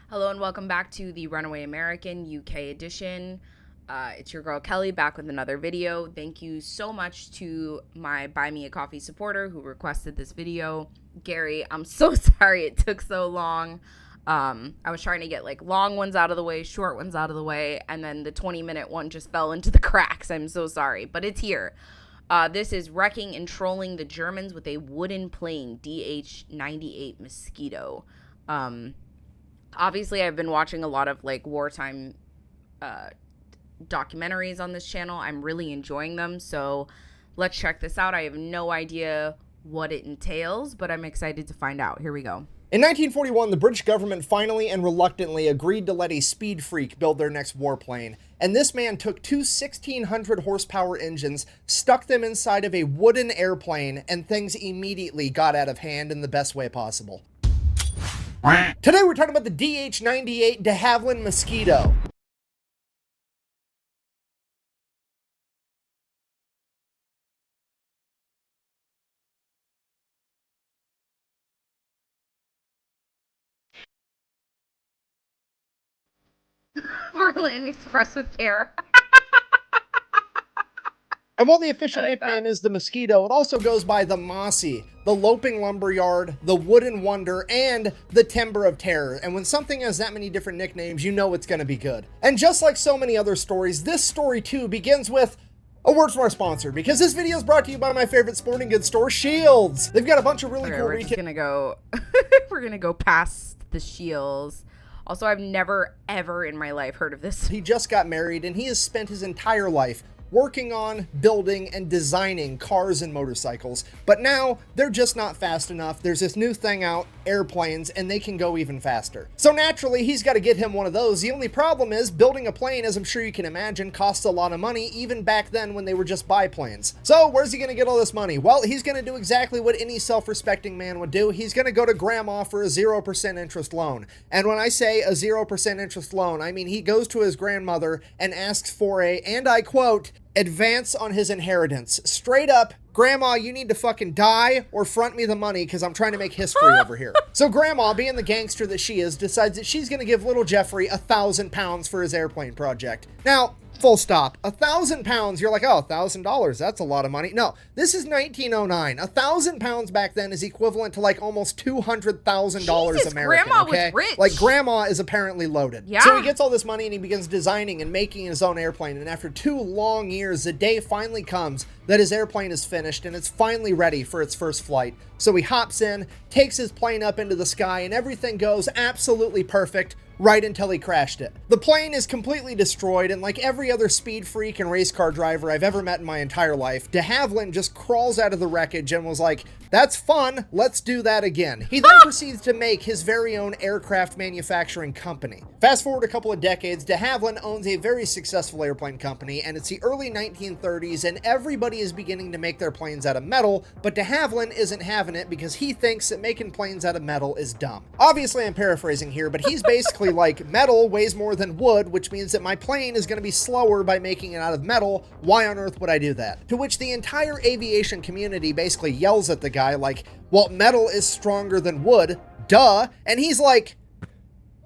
Hello and welcome back to the Runaway American UK edition. It's your girl Kelly back with another video. Thank you so much to my Buy Me a Coffee supporter who requested this video. Gary, I'm so sorry it took so long. I was trying to get like long ones out of the way, short ones out of the way, and then the 20-minute one just fell into the cracks. I'm so sorry, but it's here. This is wrecking and trolling the Germans with a wooden plane, DH.98 Mosquito. Obviously, I've been watching a lot of like wartime documentaries on this channel. I'm really enjoying them. So let's check this out. I have no idea what it entails, but I'm excited to find out. Here we go. In 1941, the British government finally and reluctantly agreed to let a speed freak build their next warplane. And this man took two 1,600 horsepower engines, stuck them inside of a wooden airplane, and things immediately got out of hand in the best way possible. Today we're talking about the DH.98 de Havilland Mosquito. Orland Express with care. And while the official nickname is the Mosquito, it also goes by the Mossy, the Loping Lumberyard, the Wooden Wonder, and the Timber of Terror. And when something has that many different nicknames, you know it's going to be good. And just like so many other stories, this story too begins with a word from our sponsor, because this video is brought to you by my favorite sporting goods store, Shields. They've got a bunch of really cool We're just gonna go. We're gonna go past the Shields. Also, I've never ever in my life heard of this. He just got married, and he has spent his entire life working on, building, and designing cars and motorcycles. But now, they're just not fast enough. There's this new thing out, airplanes, and they can go even faster. So naturally, he's got to get him one of those. The only problem is, building a plane, as I'm sure you can imagine, costs a lot of money, even back then when they were just biplanes. So where's he going to get all this money? Well, he's going to do exactly what any self-respecting man would do. He's going to go to grandma for a 0% interest loan. And when I say a 0% interest loan, I mean he goes to his grandmother and asks for a, and I quote, advance on his inheritance. Straight up, Grandma, you need to fucking die or front me the money because I'm trying to make history over here. So Grandma, being the gangster that she is, decides that she's going to give little Geoffrey £1,000 for his airplane project. Now, full stop. £1,000, you're like, oh, $1,000, that's a lot of money. No, this is 1909. £1,000 back then is equivalent to like almost $200,000 American, Grandma okay? was rich. Like, Grandma is apparently loaded. Yeah. So he gets all this money and he begins designing and making his own airplane. And after 2 long years, the day finally comes that his airplane is finished and it's finally ready for its first flight. So he hops in, takes his plane up into the sky, and everything goes absolutely perfect right until he crashed it. The plane is completely destroyed, and like every other speed freak and race car driver I've ever met in my entire life, de Havilland just crawls out of the wreckage and was like, that's fun, let's do that again. He then proceeds to make his very own aircraft manufacturing company. Fast forward a couple of decades, de Havilland owns a very successful airplane company, and it's the early 1930s, and everybody is beginning to make their planes out of metal, but de Havilland isn't having it because he thinks that making planes out of metal is dumb. Obviously, I'm paraphrasing here, but he's basically like, metal weighs more than wood, which means that my plane is going to be slower by making it out of metal. Why on earth would I do that? To which the entire aviation community basically yells at the guy like, well, metal is stronger than wood, duh. And he's like,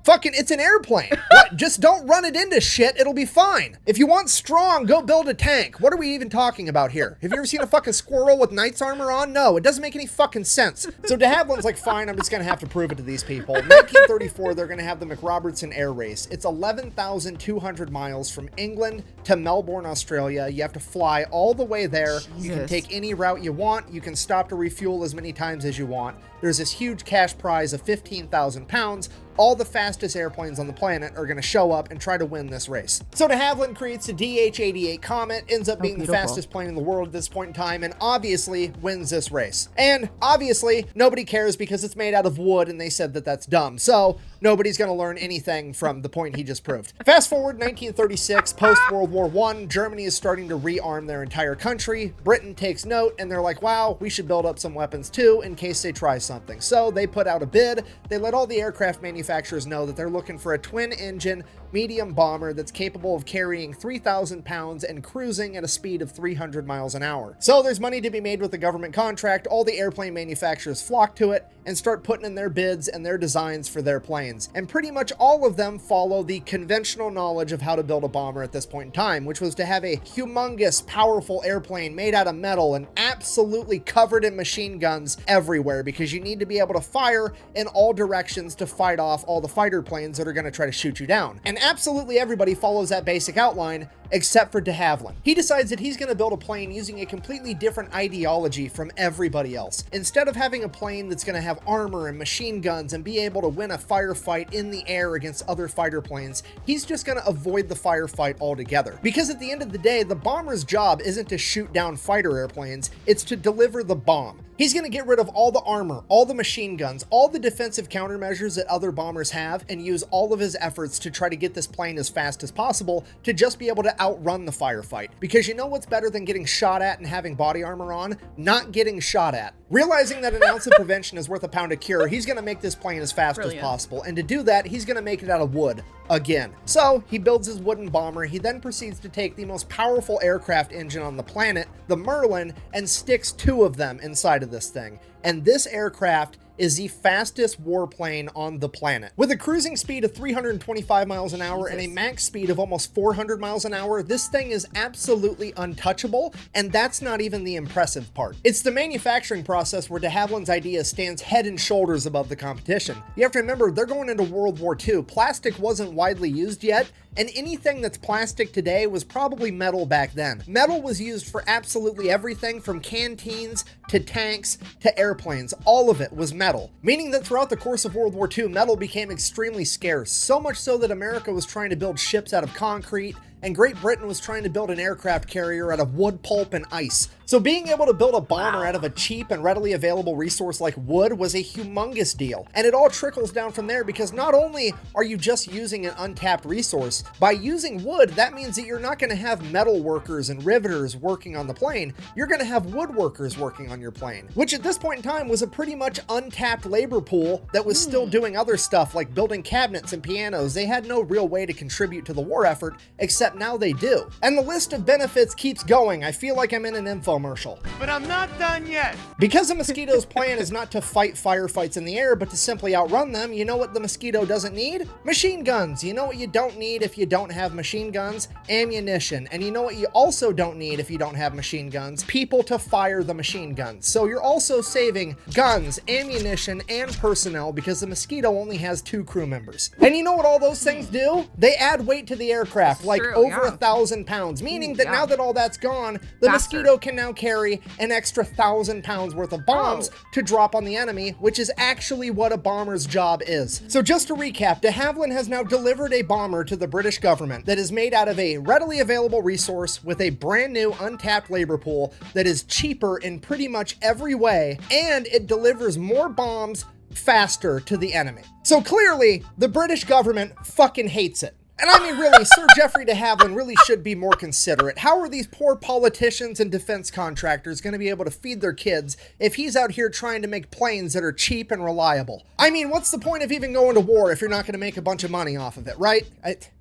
fucking, it's an airplane. What? Just don't run it into shit. It'll be fine. If you want strong, go build a tank. What are we even talking about here? Have you ever seen a fucking squirrel with knight's armor on? No, it doesn't make any fucking sense. So de Havilland's like, fine, I'm just going to have to prove it to these people. In 1934, they're going to have the McRobertson Air Race. It's 11,200 miles from England to Melbourne, Australia. You have to fly all the way there. Jesus. You can take any route you want. You can stop to refuel as many times as you want. There's this huge cash prize of £15,000. All the fastest airplanes on the planet are going to show up and try to win this race. So de Havilland creates the DH-88 Comet, ends up being the fastest plane in the world at this point in time, and obviously wins this race. And obviously, nobody cares because it's made out of wood, and they said that that's dumb. So nobody's going to learn anything from the point he just proved. Fast forward 1936, post-World War I, Germany is starting to rearm their entire country. Britain takes note, and they're like, wow, we should build up some weapons too in case they try something. So they put out a bid. They let all the aircraft manufacturers know that they're looking for a twin-engine medium bomber that's capable of carrying 3,000 pounds and cruising at a speed of 300 miles an hour. So there's money to be made with the government contract. All the airplane manufacturers flock to it. and start putting in their bids and their designs for their planes. And pretty much all of them follow the conventional knowledge of how to build a bomber at this point in time, which was to have a humongous, powerful airplane made out of metal and absolutely covered in machine guns everywhere, because you need to be able to fire in all directions to fight off all the fighter planes that are going to try to shoot you down. And absolutely everybody follows that basic outline except for de Havilland. He decides that he's going to build a plane using a completely different ideology from everybody else. Instead of having a plane that's going to have armor and machine guns and be able to win a firefight in the air against other fighter planes, he's just going to avoid the firefight altogether. Because at the end of the day, the bomber's job isn't to shoot down fighter airplanes, it's to deliver the bomb. He's going to get rid of all the armor, all the machine guns, all the defensive countermeasures that other bombers have, and use all of his efforts to try to get this plane as fast as possible to just be able to outrun the firefight. Because you know what's better than getting shot at and having body armor on? Not getting shot at. Realizing that an ounce of prevention is worth a pound of cure, he's going to make this plane as fast as possible. And to do that, he's going to make it out of wood. Again. So he builds his wooden bomber. He then proceeds to take the most powerful aircraft engine on the planet, the Merlin, and sticks 2 of them inside of this thing. And this aircraft is the fastest warplane on the planet. With a cruising speed of 325 miles an hour and a max speed of almost 400 miles an hour, this thing is absolutely untouchable, and that's not even the impressive part. It's the manufacturing process where de Havilland's idea stands head and shoulders above the competition. You have to remember, they're going into World War II. Plastic wasn't widely used yet, and anything that's plastic today was probably metal back then. Metal was used for absolutely everything from canteens to tanks to airplanes. All of it was metal, meaning that throughout the course of World War II, metal became extremely scarce, so much so that America was trying to build ships out of concrete, and Great Britain was trying to build an aircraft carrier out of wood pulp and ice. So being able to build a bomber out of a cheap and readily available resource like wood was a humongous deal. And it all trickles down from there, because not only are you just using an untapped resource, by using wood, that means that you're not going to have metal workers and riveters working on the plane. You're going to have woodworkers working on your plane, which at this point in time was a pretty much untapped labor pool that was still doing other stuff like building cabinets and pianos. They had no real way to contribute to the war effort, except now they do. And the list of benefits keeps going. I feel like I'm in an infomercial. But I'm not done yet. Because the Mosquito's plan is not to fight firefights in the air, but to simply outrun them, you know what the Mosquito doesn't need? Machine guns. You know what you don't need if you don't have machine guns? Ammunition. And you know what you also don't need if you don't have machine guns? People to fire the machine guns. So you're also saving guns, ammunition, and personnel, because the Mosquito only has 2 crew members. And you know what all those things do? They add weight to the aircraft, like over 1,000 pounds, meaning that now that all that's gone, the Mosquito can now carry an extra 1,000 pounds worth of bombs to drop on the enemy, which is actually what a bomber's job is. So just to recap, de Havilland has now delivered a bomber to the British government that is made out of a readily available resource with a brand new untapped labor pool that is cheaper in pretty much every way, and it delivers more bombs faster to the enemy. So clearly, the British government fucking hates it. And I mean, really, Sir Geoffrey de Havilland really should be more considerate. How are these poor politicians and defense contractors going to be able to feed their kids if he's out here trying to make planes that are cheap and reliable? I mean, what's the point of even going to war if you're not going to make a bunch of money off of it, right?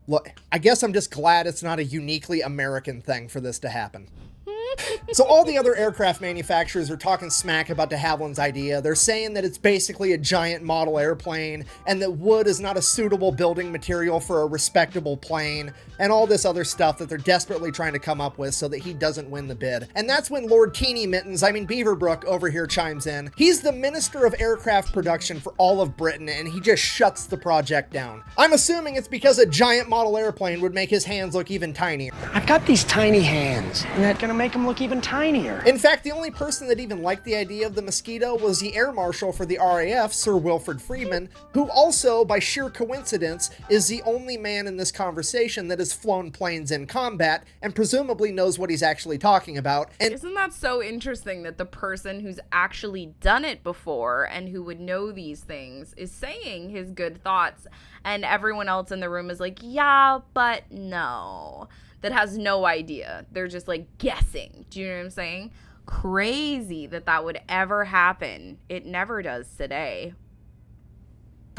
Look, I guess I'm just glad it's not a uniquely American thing for this to happen. So all the other aircraft manufacturers are talking smack about de Havilland's idea. They're saying that it's basically a giant model airplane and that wood is not a suitable building material for a respectable plane, and all this other stuff that they're desperately trying to come up with so that he doesn't win the bid. And that's when Lord Teeny Mittens, Beaverbrook over here chimes in. He's the Minister of Aircraft Production for all of Britain, and he just shuts the project down. I'm assuming it's because a giant model airplane would make his hands look even tinier. I've got these tiny hands, and that's gonna make them look even tinier. In fact, the only person that even liked the idea of the Mosquito was the Air Marshal for the RAF, Sir Wilfrid Freeman, who also, by sheer coincidence, is the only man in this conversation that has flown planes in combat and presumably knows what he's actually talking about. And isn't that so interesting that the person who's actually done it before and who would know these things is saying his good thoughts, and everyone else in the room is like, yeah, but no. That has no idea. They're just like guessing. Do you know what I'm saying? Crazy that that would ever happen. It never does today.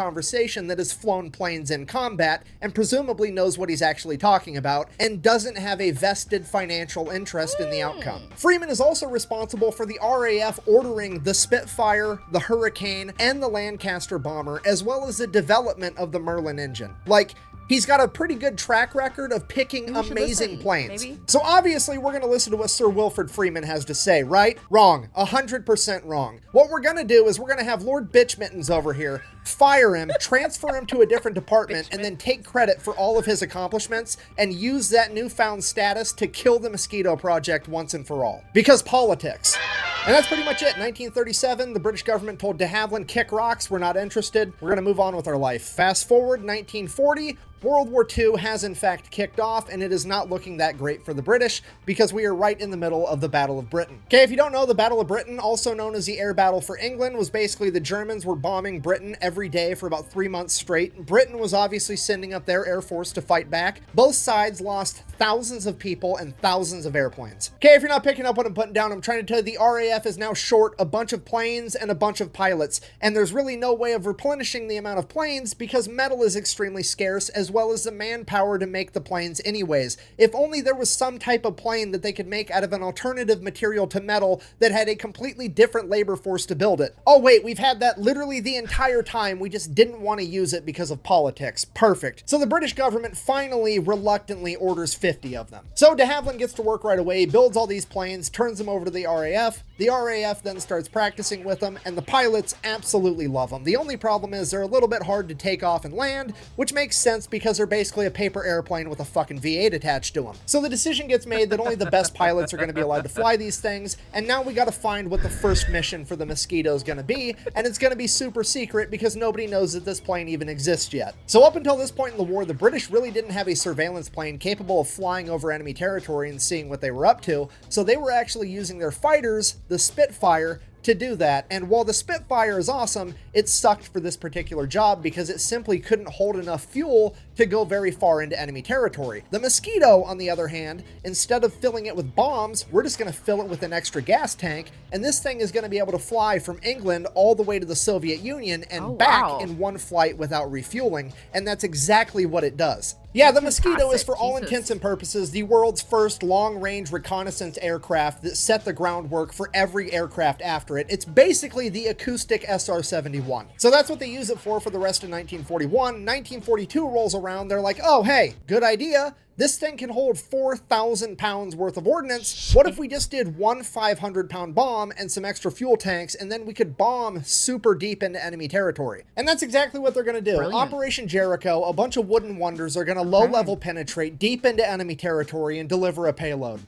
conversation that has flown planes in combat and presumably knows what he's actually talking about and doesn't have a vested financial interest in the outcome. Freeman is also responsible for the RAF ordering the Spitfire, the Hurricane, and the Lancaster bomber, as well as the development of the Merlin engine. Like, he's got a pretty good track record of picking amazing planes. Maybe. So obviously we're going to listen to what Sir Wilfrid Freeman has to say, right? Wrong. 100% wrong. What we're going to do is we're going to have Lord Bitchmittens over here fire him, transfer him to a different department, and then take credit for all of his accomplishments and use that newfound status to kill the Mosquito Project once and for all. Because politics. And that's pretty much it. 1937, the British government told de Havilland, kick rocks, we're not interested. We're going to move on with our life. Fast forward, 1940, World War II has in fact kicked off, and it is not looking that great for the British because we are right in the middle of the Battle of Britain. Okay, if you don't know, the Battle of Britain, also known as the Air Battle for England, was basically the Germans were bombing Britain every day for about 3 months straight. Britain was obviously sending up their air force to fight back. Both sides lost thousands of people and thousands of airplanes. Okay, if you're not picking up what I'm putting down, I'm trying to tell you the RAF is now short a bunch of planes and a bunch of pilots, and there's really no way of replenishing the amount of planes because metal is extremely scarce, as well as the manpower to make the planes anyways. If only there was some type of plane that they could make out of an alternative material to metal that had a completely different labor force to build it. Oh wait, we've had that literally the entire time, we just didn't want to use it because of politics. Perfect. So the British government finally reluctantly orders 50 of them. So de Havilland gets to work right away, builds all these planes, turns them over to the RAF. The RAF then starts practicing with them, and the pilots absolutely love them. The only problem is they're a little bit hard to take off and land, which makes sense because they're basically a paper airplane with a fucking V8 attached to them. So the decision gets made that only the best pilots are going to be allowed to fly these things, and now we got to find what the first mission for the Mosquito is going to be, and it's going to be super secret because nobody knows that this plane even exists yet. So up until this point in the war, the British really didn't have a surveillance plane capable of flying over enemy territory and seeing what they were up to, so they were actually using their fighters, the Spitfire, to do that. And while the Spitfire is awesome, it sucked for this particular job because it simply couldn't hold enough fuel to go very far into enemy territory. The Mosquito, on the other hand, instead of filling it with bombs, we're just going to fill it with an extra gas tank, and this thing is going to be able to fly from England all the way to the Soviet Union and back in one flight without refueling, and that's exactly what it does. Yeah, the Mosquito is, for all intents and purposes, the world's first long-range reconnaissance aircraft that set the groundwork for every aircraft after it. It's basically the acoustic SR-71. So that's what they use it for the rest of 1941. 1942 rolls around, they're like, oh, hey, good idea. This thing can hold 4,000 pounds worth of ordnance. What if we just did one 500-pound bomb and some extra fuel tanks, and then we could bomb super deep into enemy territory? And that's exactly what they're going to do. Brilliant. Operation Jericho, a bunch of wooden wonders are going to low-level penetrate deep into enemy territory and deliver a payload.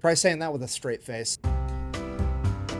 Try saying that with a straight face.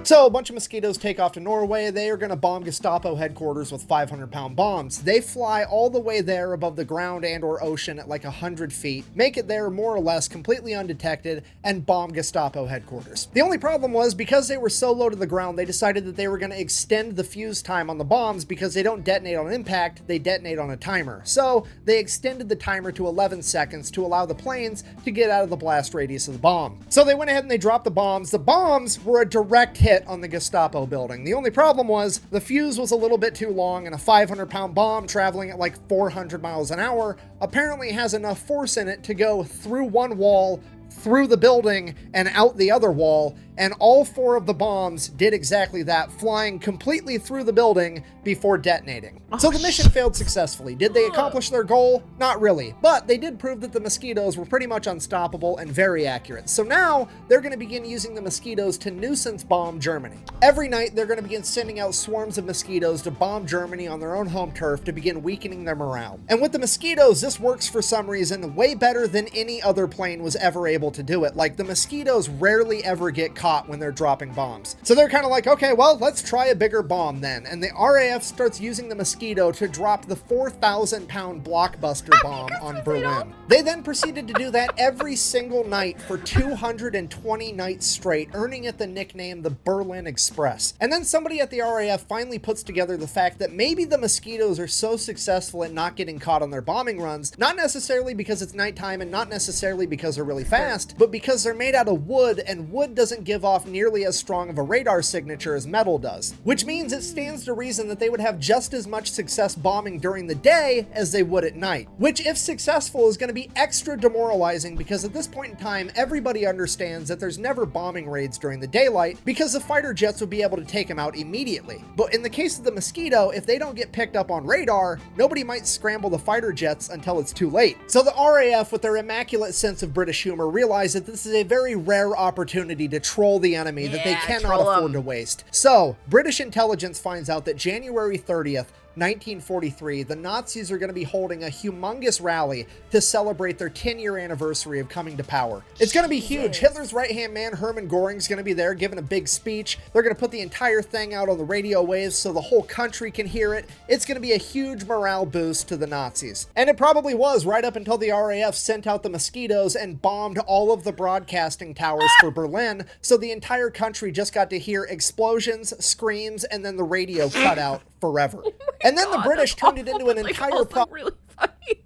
So a bunch of Mosquitoes take off to Norway. They are going to bomb Gestapo headquarters with 500-pound bombs. They fly all the way there above the ground and or ocean at like 100 feet, make it there more or less completely undetected, and bomb Gestapo headquarters. The only problem was, because they were so low to the ground, they decided that they were going to extend the fuse time on the bombs because they don't detonate on impact, they detonate on a timer. So they extended the timer to 11 seconds to allow the planes to get out of the blast radius of the bomb. So they went ahead and they dropped the bombs. The bombs were a direct hit on the Gestapo building. The only problem was the fuse was a little bit too long, and a 500-pound bomb traveling at like 400 miles an hour apparently has enough force in it to go through one wall, through the building, and out the other wall, and all 4 of the bombs did exactly that, flying completely through the building before detonating. So the mission failed successfully. Did they accomplish their goal? Not really, but they did prove that the Mosquitoes were pretty much unstoppable and very accurate. So now they're going to begin using the Mosquitoes to nuisance bomb Germany. Every night they're going to begin sending out swarms of Mosquitoes to bomb Germany on their own home turf to begin weakening their morale. And with the Mosquitoes, this works for some reason way better than any other plane was ever able to do it. Like, the Mosquitoes rarely ever get caught when they're dropping bombs. So they're kind of like, okay, well, let's try a bigger bomb then. And the RAF starts using the Mosquito to drop the 4,000-pound blockbuster bomb on Berlin. They then proceeded to do that every single night for 220 nights straight, earning it the nickname the Berlin Express. And then somebody at the RAF finally puts together the fact that maybe the Mosquitoes are so successful at not getting caught on their bombing runs, not necessarily because it's nighttime and not necessarily because they're really fast, but because they're made out of wood, and wood doesn't give give off nearly as strong of a radar signature as metal does, which means it stands to reason that they would have just as much success bombing during the day as they would at night, which if successful is going to be extra demoralizing because at this point in time, everybody understands that there's never bombing raids during the daylight because the fighter jets would be able to take them out immediately. But in the case of the Mosquito, if they don't get picked up on radar, nobody might scramble the fighter jets until it's too late. So the RAF, with their immaculate sense of British humor, realize that this is a very rare opportunity to troll the enemy that they cannot afford to waste. So British intelligence finds out that January 30th, 1943, the Nazis are going to be holding a humongous rally to celebrate their 10-year anniversary of coming to power. It's going to be huge. Hitler's right-hand man, Hermann Göring's going to be there giving a big speech. They're going to put the entire thing out on the radio waves so the whole country can hear it. It's going to be a huge morale boost to the Nazis. And it probably was right up until the RAF sent out the Mosquitoes and bombed all of the broadcasting towers for Berlin, so the entire country just got to hear explosions, screams, and then the radio cut out forever. And then the British turned it into an entire really funny.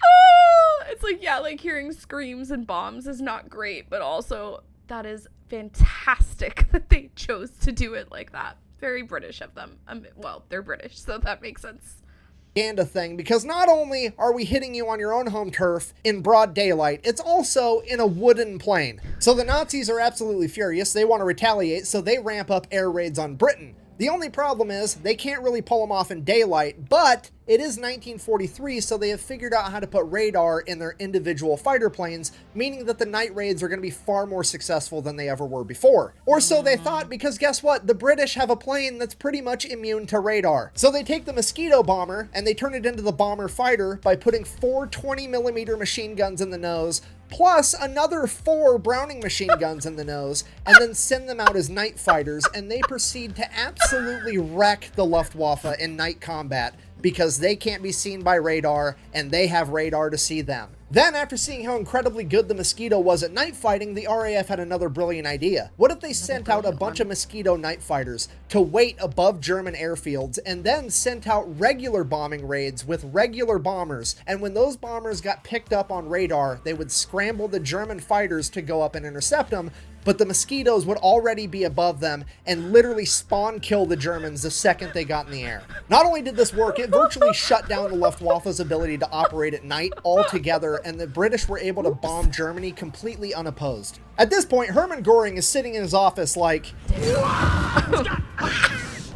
Oh, it's like, yeah, like hearing screams and bombs is not great, but also that is fantastic that they chose to do it like that. Very British of them. Well, they're British, so that makes sense. Thing, because not only are we hitting you on your own home turf in broad daylight, it's also in a wooden plane. So the Nazis are absolutely furious. They want to retaliate, so they ramp up air raids on Britain. The only problem is they can't really pull them off in daylight, but it is 1943, so they have figured out how to put radar in their individual fighter planes, meaning that the night raids are going to be far more successful than they ever were before. Or so they thought, because guess what? The British have a plane that's pretty much immune to radar. So they take the Mosquito bomber and they turn it into the bomber fighter by putting 4 20mm machine guns in the nose, plus another 4 Browning machine guns in the nose, and then send them out as night fighters, and they proceed to absolutely wreck the Luftwaffe in night combat because they can't be seen by radar and they have radar to see them. Then, after seeing how incredibly good the Mosquito was at night fighting, the RAF had another brilliant idea. What if they sent out a bunch of Mosquito night fighters to wait above German airfields and then sent out regular bombing raids with regular bombers, and when those bombers got picked up on radar, they would scramble the German fighters to go up and intercept them, but the Mosquitoes would already be above them and literally spawn kill the Germans the second they got in the air. Not only did this work, it virtually shut down the Luftwaffe's ability to operate at night altogether, and the British were able to bomb Germany completely unopposed. At this point, Hermann Göring is sitting in his office like...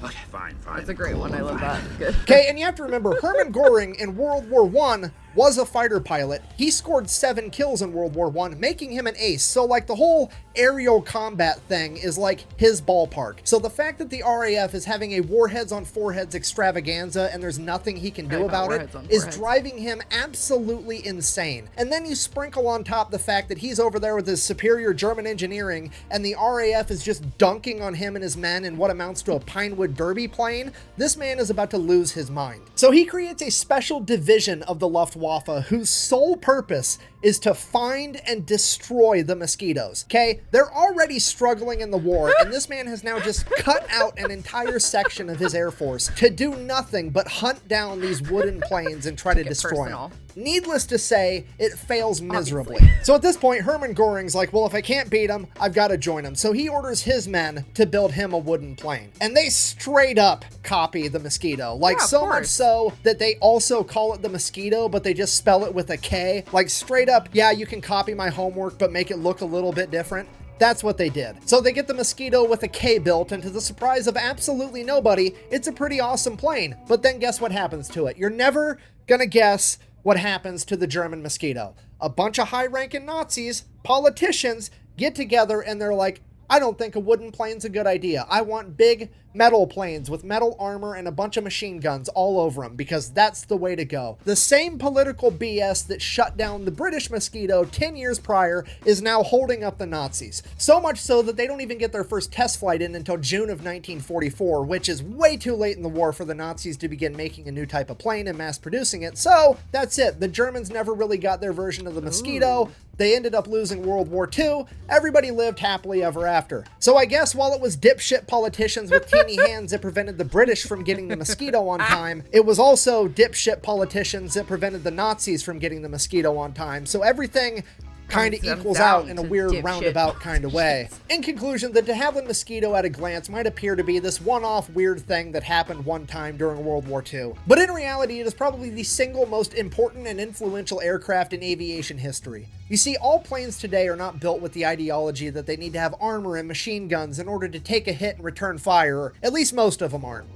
Okay, fine. That's a great one. I love that. Good. Okay, and you have to remember, Hermann Göring in World War I was a fighter pilot. He scored 7 kills in World War I, making him an ace. So like the whole aerial combat thing is like his ballpark. So the fact that the RAF is having a warheads on foreheads extravaganza and there's nothing he can do about it is driving him absolutely insane. And then you sprinkle on top the fact that he's over there with his superior German engineering and the RAF is just dunking on him and his men in what amounts to a Pinewood Derby plane. This man is about to lose his mind. So he creates a special division of the Luftwaffe whose sole purpose is to find and destroy the Mosquitoes. Okay, they're already struggling in the war, and this man has now just cut out an entire section of his Air Force to do nothing but hunt down these wooden planes and try to destroy them. Needless to say, it fails miserably. So at this point, Hermann Göring's like, well, if I can't beat him, I've got to join him. So he orders his men to build him a wooden plane. And they straight up copy the Mosquito. Like, so much so that they also call it the Mosquito, but they just spell it with a K. Like, straight up, yeah, you can copy my homework, but make it look a little bit different. That's what they did. So they get the Mosquito with a K built, and to the surprise of absolutely nobody, it's a pretty awesome plane. But then guess what happens to it? You're never gonna guess what happens to the German Mosquito. A bunch of high-ranking Nazis, politicians, get together and they're like, I don't think a wooden plane's a good idea. I want big metal planes with metal armor and a bunch of machine guns all over them because that's the way to go. The same political BS that shut down the British Mosquito 10 years prior is now holding up the Nazis. So much so that they don't even get their first test flight in until June of 1944, which is way too late in the war for the Nazis to begin making a new type of plane and mass producing it. So that's it. The Germans never really got their version of the Mosquito. They ended up losing World War II. Everybody lived happily ever after. So I guess while it was dipshit politicians with teeny hands that prevented the British from getting the Mosquito on time, it was also dipshit politicians that prevented the Nazis from getting the Mosquito on time. So everything kind of equals out in a weird roundabout kind of way. In conclusion, the de Havilland Mosquito at a glance might appear to be this one-off weird thing that happened one time during World War II, but in reality it is probably the single most important and influential aircraft in aviation history. You see, all planes today are not built with the ideology that they need to have armor and machine guns in order to take a hit and return fire, or at least most of them aren't.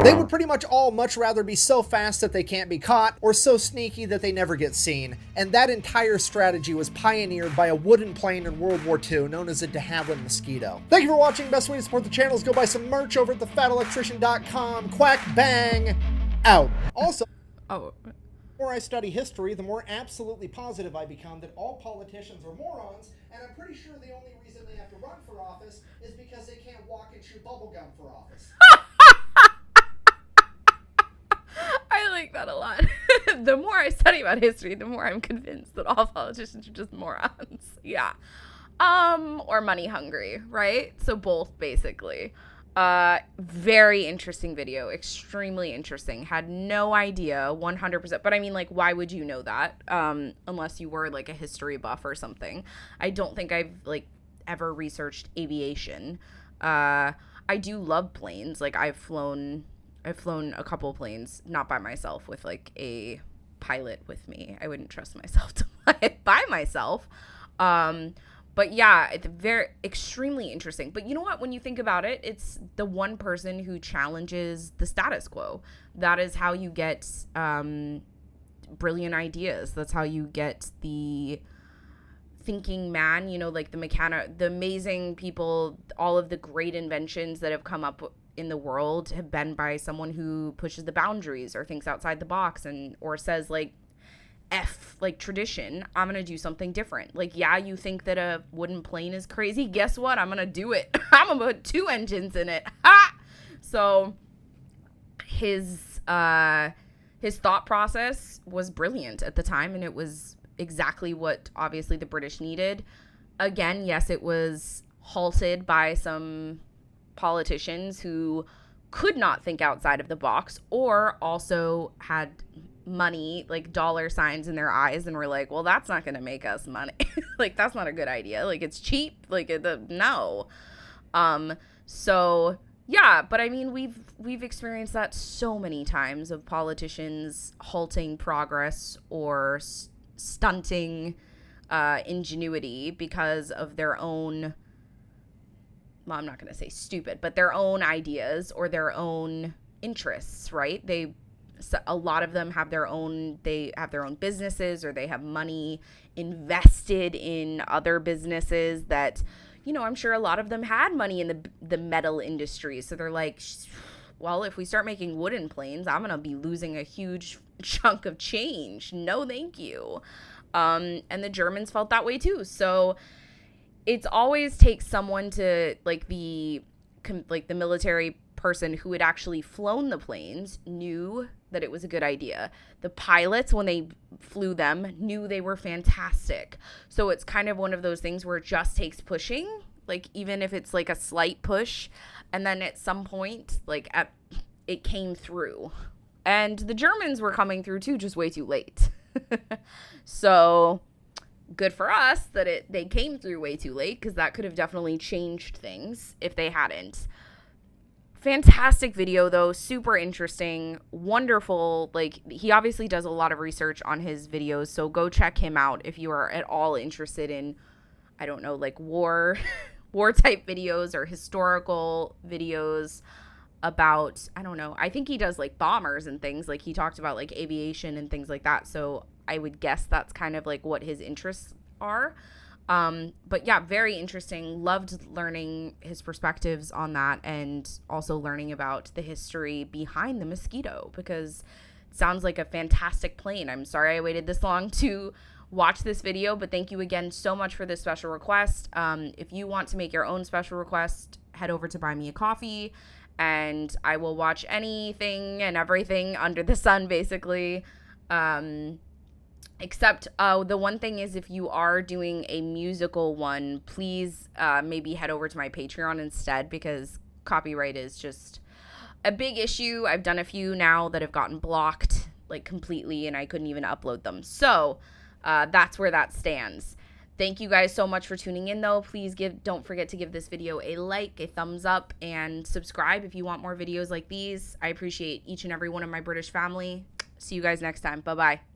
They would pretty much all much rather be so fast that they can't be caught, or so sneaky that they never get seen, and that entire strategy was pioneered by a wooden plane in World War II known as a de Havilland Mosquito. Thank you for watching. Best way to support the channel is go buy some merch over at thefatelectrician.com. Quack bang out. Also, the more I study history, the more absolutely positive I become that all politicians are morons, and I'm pretty sure the only reason they have to run for office is because they can't walk and chew bubblegum for office. I like that a lot. The more I study about history, the more I'm convinced that all politicians are just morons. Yeah. Or money hungry, right? So both, basically. Very interesting video. Extremely interesting. Had no idea, 100%. But I mean, like, why would you know that? Unless you were, like, a history buff or something. I don't think I've, like, ever researched aviation. I do love planes. Like, I've flown a couple planes, not by myself, with like a pilot with me. I wouldn't trust myself to fly it by myself. But yeah, it's very extremely interesting. But you know what? When you think about it, it's the one person who challenges the status quo. That is how you get brilliant ideas. That's how you get the thinking man, you know, like the amazing people, all of the great inventions that have come up in the world have been by someone who pushes the boundaries or thinks outside the box or says like, F like tradition, I'm gonna do something different. Like, yeah, you think that a wooden plane is crazy, guess what, I'm gonna do it. I'm gonna put 2 engines in it. Ha! So his thought process was brilliant at the time, and it was exactly what obviously the British needed. Again, yes, it was halted by some politicians who could not think outside of the box, or also had money, like dollar signs in their eyes, and were like, well, that's not gonna make us money. Like, that's not a good idea. Like, it's cheap. Like, no. So yeah, but I mean, we've experienced that so many times, of politicians halting progress or stunting ingenuity because of their own, well, I'm not going to say stupid, but their own ideas or their own interests, right? A lot of them have their own businesses, or they have money invested in other businesses that, you know, I'm sure a lot of them had money in the metal industry. So they're like, well, if we start making wooden planes, I'm going to be losing a huge chunk of change. No, thank you. And the Germans felt that way too. So it's always takes someone to, like, the military person who had actually flown the planes knew that it was a good idea. The pilots, when they flew them, knew they were fantastic. So it's kind of one of those things where it just takes pushing, like, even if it's like a slight push, and then at some point, like, it came through. And the Germans were coming through too, just way too late. So good for us that they came through way too late, because that could have definitely changed things if they hadn't. Fantastic video though, super interesting, wonderful. Like, he obviously does a lot of research on his videos, so go check him out if you are at all interested in, I don't know, like war type videos or historical videos about, I don't know, I think he does like bombers and things, like he talked about like aviation and things like that, so I would guess that's kind of like what his interests are. But yeah, very interesting. Loved learning his perspectives on that, and also learning about the history behind the Mosquito, because it sounds like a fantastic plane. I'm sorry I waited this long to watch this video, but thank you again so much for this special request. If you want to make your own special request, head over to Buy Me a Coffee, and I will watch anything and everything under the sun, basically. Except the one thing is, if you are doing a musical one, please maybe head over to my Patreon instead, because copyright is just a big issue. I've done a few now that have gotten blocked like completely, and I couldn't even upload them. So That's where that stands. Thank you guys so much for tuning in, though. Please don't forget to give this video a like, a thumbs up, and subscribe if you want more videos like these. I appreciate each and every one of my British family. See you guys next time. Bye-bye.